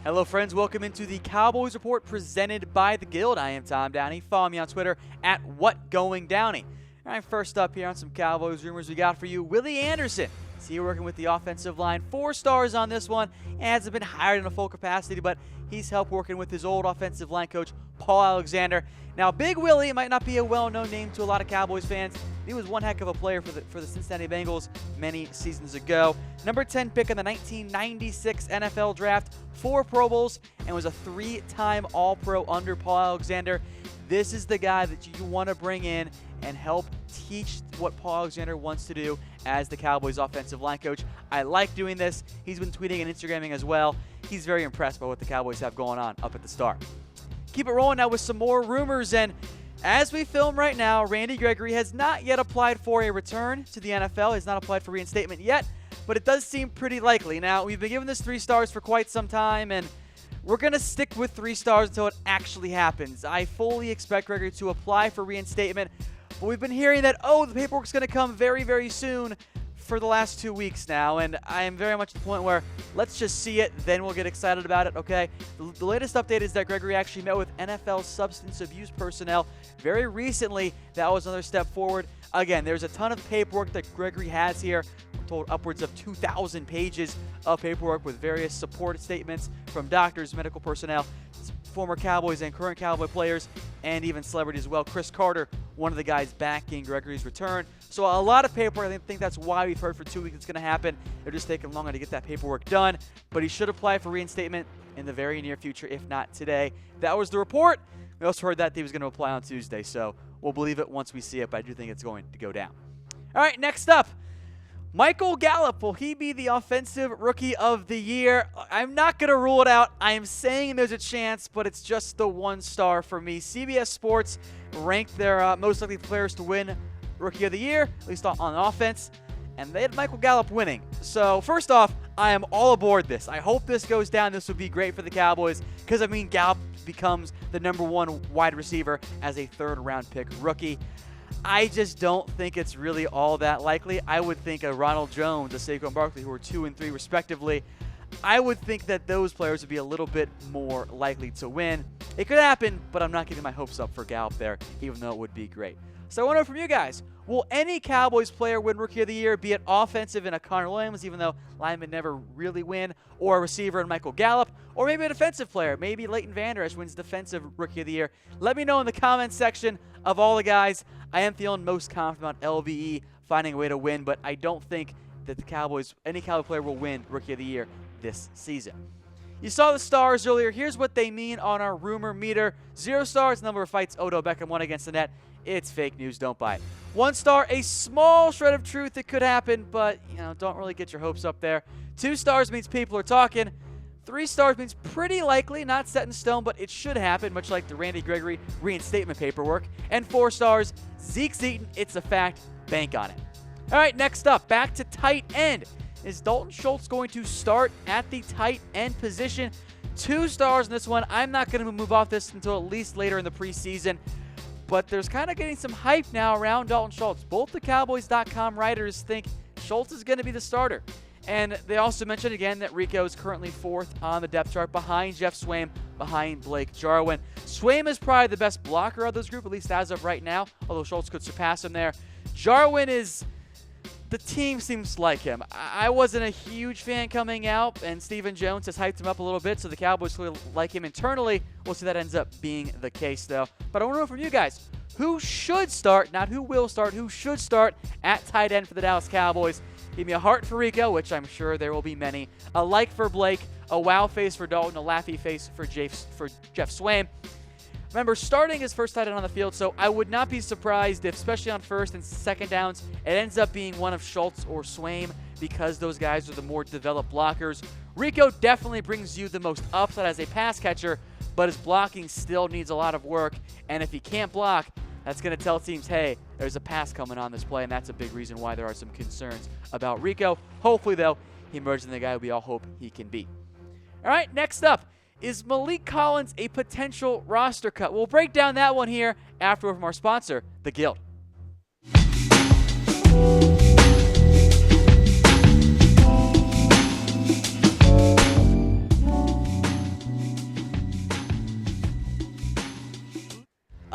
Hello friends, welcome into the Cowboys Report presented by The Guild. I am Tom Downey. Follow me on Twitter at WhatGoingDowney. All right, first up here on some Cowboys rumors we got for you, Willie Anderson. See, you're working with the offensive line. 4 stars on this one. Hasn't been hired in a full capacity, but he's helped working with his old offensive line coach, Paul Alexander. Now, Big Willie might not be a well-known name to a lot of Cowboys fans. He was one heck of a player for the Cincinnati Bengals many seasons ago. Number 10 pick in the 1996 NFL Draft, 4 Pro Bowls, and was a 3-time All-Pro under Paul Alexander. This is the guy that you want to bring in and help teach what Paul Alexander wants to do as the Cowboys offensive line coach. I like doing this. He's been tweeting and Instagramming as well. He's very impressed by what the Cowboys have going on up at the Star. Keep it rolling now with some more rumors, and as we film right now, Randy Gregory has not yet applied for a return to the NFL. He's not applied for reinstatement yet, but it does seem pretty likely. Now, we've been giving this 3 stars for quite some time, and we're going to stick with 3 stars until it actually happens. I fully expect Gregory to apply for reinstatement, but we've been hearing that, the paperwork's going to come very, very soon for the last 2 weeks now, and I am very much at the point where let's just see it, then we'll get excited about it, okay? The latest update is that Gregory actually met with NFL substance abuse personnel very recently. That was another step forward. Again, there's a ton of paperwork that Gregory has here. We're told upwards of 2,000 pages of paperwork with various support statements from doctors, medical personnel, former Cowboys and current Cowboy players, and even celebrities as well. Chris Carter, one of the guys backing Gregory's return. So a lot of paperwork. I think that's why we've heard for 2 weeks it's going to happen. They're just taking longer to get that paperwork done. But he should apply for reinstatement in the very near future, if not today. That was the report. We also heard that he was going to apply on Tuesday. So we'll believe it once we see it, but I do think it's going to go down. All right, next up. Michael Gallup, will he be the Offensive Rookie of the Year? I'm not going to rule it out. I am saying there's a chance, but it's just the 1 star for me. CBS Sports ranked their most likely players to win Rookie of the Year, at least on offense, and they had Michael Gallup winning. So first off, I am all aboard this. I hope this goes down. This would be great for the Cowboys because, Gallup becomes the #1 wide receiver as a 3rd-round pick rookie. I just don't think it's really all that likely. I would think a Ronald Jones, a Saquon Barkley, who are 2 and 3 respectively, I would think that those players would be a little bit more likely to win. It could happen, but I'm not getting my hopes up for Gallup there, even though it would be great. So I want to know from you guys, will any Cowboys player win Rookie of the Year, be it offensive in a Connor Williams, even though linemen never really win, or a receiver in Michael Gallup, or maybe a defensive player, maybe Leighton Vander Esch wins Defensive Rookie of the Year? Let me know in the comments section of all the guys. I am feeling most confident about LVE finding a way to win, but I don't think that any Cowboy player will win Rookie of the Year this season. You saw the stars earlier. Here's what they mean on our rumor meter. 0 stars, number of fights Odell Beckham won against the net. It's fake news, don't buy it. 1 star, a small shred of truth. It could happen, but don't really get your hopes up there. 2 stars means people are talking. 3 stars means pretty likely, not set in stone, but it should happen, much like the Randy Gregory reinstatement paperwork. And 4 stars, Zeke's eaten, it's a fact, bank on it. All right, next up, back to tight end. Is Dalton Schultz going to start at the tight end position? 2 stars in this one. I'm not going to move off this until at least later in the preseason. But there's kind of getting some hype now around Dalton Schultz. Both the Cowboys.com writers think Schultz is going to be the starter. And they also mentioned again that Rico is currently 4th on the depth chart behind Jeff Swaim, behind Blake Jarwin. Swaim is probably the best blocker of this group, at least as of right now, although Schultz could surpass him there. Jarwin is... the team seems to like him. I wasn't a huge fan coming out, and Stephen Jones has hyped him up a little bit, so the Cowboys really like him internally. We'll see that ends up being the case, though. But I want to know from you guys, who should start, not who will start, who should start at tight end for the Dallas Cowboys? Give me a heart for Rico, which I'm sure there will be many, a like for Blake, a wow face for Dalton, a laughy face for Jeff Swaim. Remember, starting is first tight end on the field, so I would not be surprised if, especially on 1st and 2nd downs, it ends up being one of Schultz or Swaim because those guys are the more developed blockers. Rico definitely brings you the most upside as a pass catcher, but his blocking still needs a lot of work, and if he can't block, that's going to tell teams, hey, there's a pass coming on this play, and that's a big reason why there are some concerns about Rico. Hopefully, though, he emerges in the guy we all hope he can be. All right, next up. Is Maliek Collins a potential roster cut? We'll break down that one here after from our sponsor, The Guild.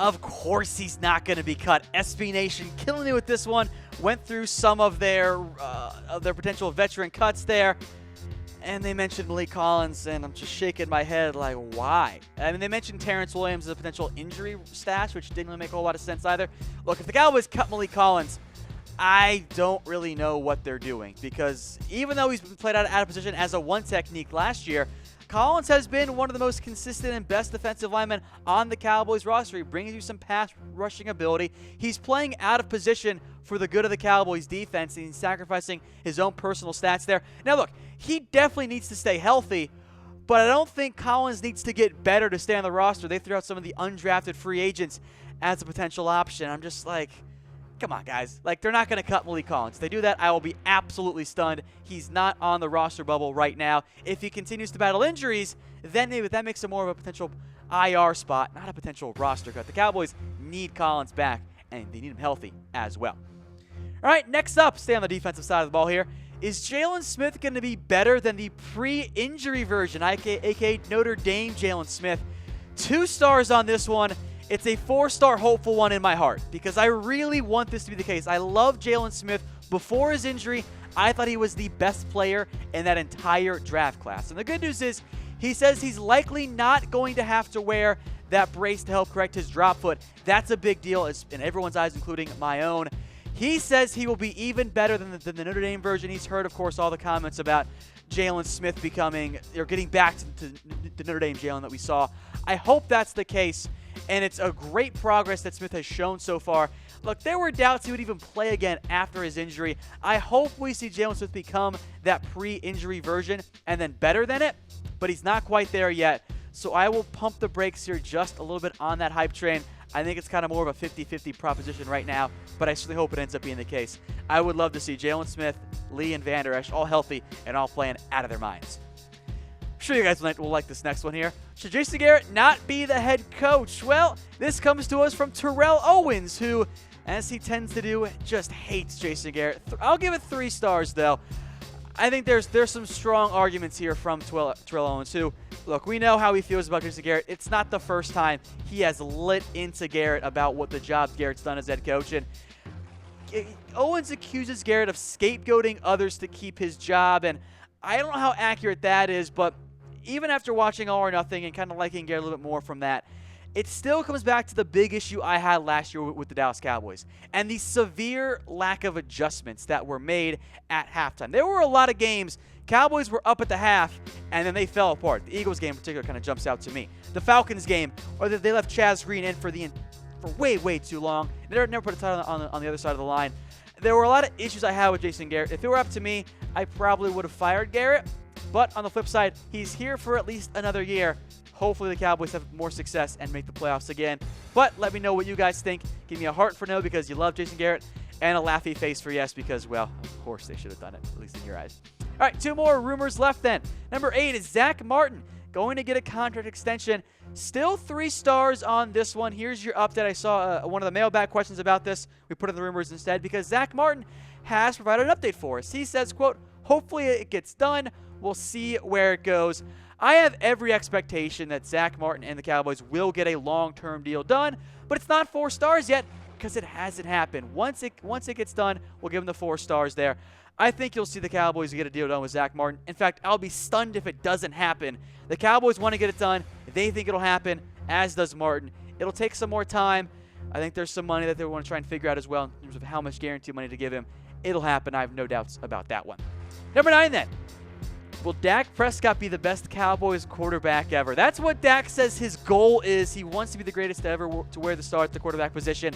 Of course he's not going to be cut. SB Nation killing me with this one. Went through some of their potential veteran cuts there. And they mentioned Maliek Collins, and I'm just shaking my head like, why? I mean, they mentioned Terrence Williams as a potential injury stash, which didn't really make a whole lot of sense either. Look, if the Cowboys cut Maliek Collins, I don't really know what they're doing, because even though he's been played out of position as a one technique last year, Collins has been one of the most consistent and best defensive linemen on the Cowboys roster. He brings you some pass rushing ability. He's playing out of position for the good of the Cowboys defense, and he's sacrificing his own personal stats there. Now look, he definitely needs to stay healthy, but I don't think Collins needs to get better to stay on the roster. They threw out some of the undrafted free agents as a potential option. I'm just like, come on, guys. Like, they're not going to cut Maliek Collins. If they do that, I will be absolutely stunned. He's not on the roster bubble right now. If he continues to battle injuries, then maybe that makes him more of a potential IR spot, not a potential roster cut. The Cowboys need Collins back, and they need him healthy as well. All right, next up, stay on the defensive side of the ball here. Is Jaylon Smith going to be better than the pre-injury version, aka Notre Dame Jaylon Smith? 2 stars on this one. It's a 4-star hopeful one in my heart, because I really want this to be the case. I love Jaylon Smith. Before his injury, I thought he was the best player in that entire draft class. And the good news is, he says he's likely not going to have to wear that brace to help correct his drop foot. That's a big deal in everyone's eyes, including my own. He says he will be even better than the Notre Dame version. He's heard, of course, all the comments about Jaylon Smith getting back to the Notre Dame Jaylon that we saw. I hope that's the case, and it's a great progress that Smith has shown so far. Look, there were doubts he would even play again after his injury. I hope we see Jaylon Smith become that pre-injury version and then better than it, but he's not quite there yet. So I will pump the brakes here just a little bit on that hype train. I think it's kind of more of a 50-50 proposition right now, but I certainly hope it ends up being the case. I would love to see Jaylon Smith, Lee, and Van Der Esch all healthy and all playing out of their minds. I'm sure you guys will like this next one here. Should Jason Garrett not be the head coach? Well, this comes to us from Terrell Owens, who, as he tends to do, just hates Jason Garrett. I'll give it 3 stars, though. I think there's some strong arguments here from Terrell Owens, who, look, we know how he feels about Jason Garrett. It's not the first time he has lit into Garrett about what the job Garrett's done as head coach. And Owens accuses Garrett of scapegoating others to keep his job, and I don't know how accurate that is, but even after watching All or Nothing and kind of liking Garrett a little bit more from that, it still comes back to the big issue I had last year with the Dallas Cowboys and the severe lack of adjustments that were made at halftime. There were a lot of games, Cowboys were up at the half, and then they fell apart. The Eagles game in particular kind of jumps out to me. The Falcons game, or they left Chaz Green in for way too long. They never put a title on the other side of the line. There were a lot of issues I had with Jason Garrett. If it were up to me, I probably would have fired Garrett. But on the flip side, he's here for at least another year. Hopefully the Cowboys have more success and make the playoffs again. But let me know what you guys think. Give me a heart for no because you love Jason Garrett, and a laughy face for yes because, well, of course they should have done it, at least in your eyes. All right, 2 more rumors left then. Number 8 is Zack Martin going to get a contract extension. Still 3 stars on this one. Here's your update. I saw one of the mailbag questions about this. We put in the rumors instead because Zack Martin has provided an update for us. He says, quote, hopefully it gets done. We'll see where it goes. I have every expectation that Zack Martin and the Cowboys will get a long-term deal done, but it's not 4 stars yet because it hasn't happened. Once it gets done, we'll give him the 4 stars there. I think you'll see the Cowboys get a deal done with Zack Martin. In fact, I'll be stunned if it doesn't happen. The Cowboys want to get it done. They think it'll happen, as does Martin. It'll take some more time. I think there's some money that they want to try and figure out as well in terms of how much guaranteed money to give him. It'll happen. I have no doubts about that one. Number 9 then. Will Dak Prescott be the best Cowboys quarterback ever? That's what Dak says his goal is. He wants to be the greatest ever to wear the star at the quarterback position.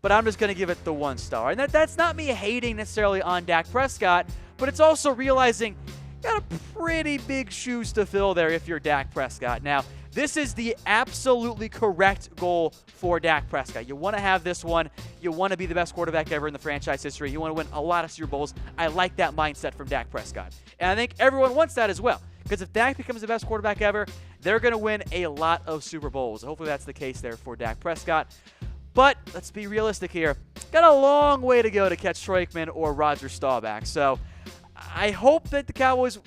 But I'm just going to give it the 1 star. And that's not me hating necessarily on Dak Prescott, but it's also realizing you got a pretty big shoes to fill there if you're Dak Prescott. Now, this is the absolutely correct goal for Dak Prescott. You want to have this one. You want to be the best quarterback ever in the franchise history. You want to win a lot of Super Bowls. I like that mindset from Dak Prescott. And I think everyone wants that as well. Because if Dak becomes the best quarterback ever, they're going to win a lot of Super Bowls. Hopefully that's the case there for Dak Prescott. But let's be realistic here. Got a long way to go to catch Troy Aikman or Roger Staubach. So I hope that the Cowboys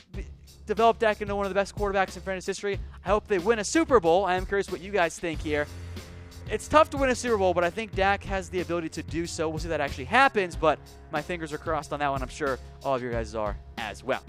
develop Dak into one of the best quarterbacks in franchise history. I hope they win a Super Bowl. I am curious what you guys think here. it's tough to win a Super Bowl, but I think Dak has the ability to do so. We'll see if that actually happens, but my fingers are crossed on that one. I'm sure all of you guys are as well.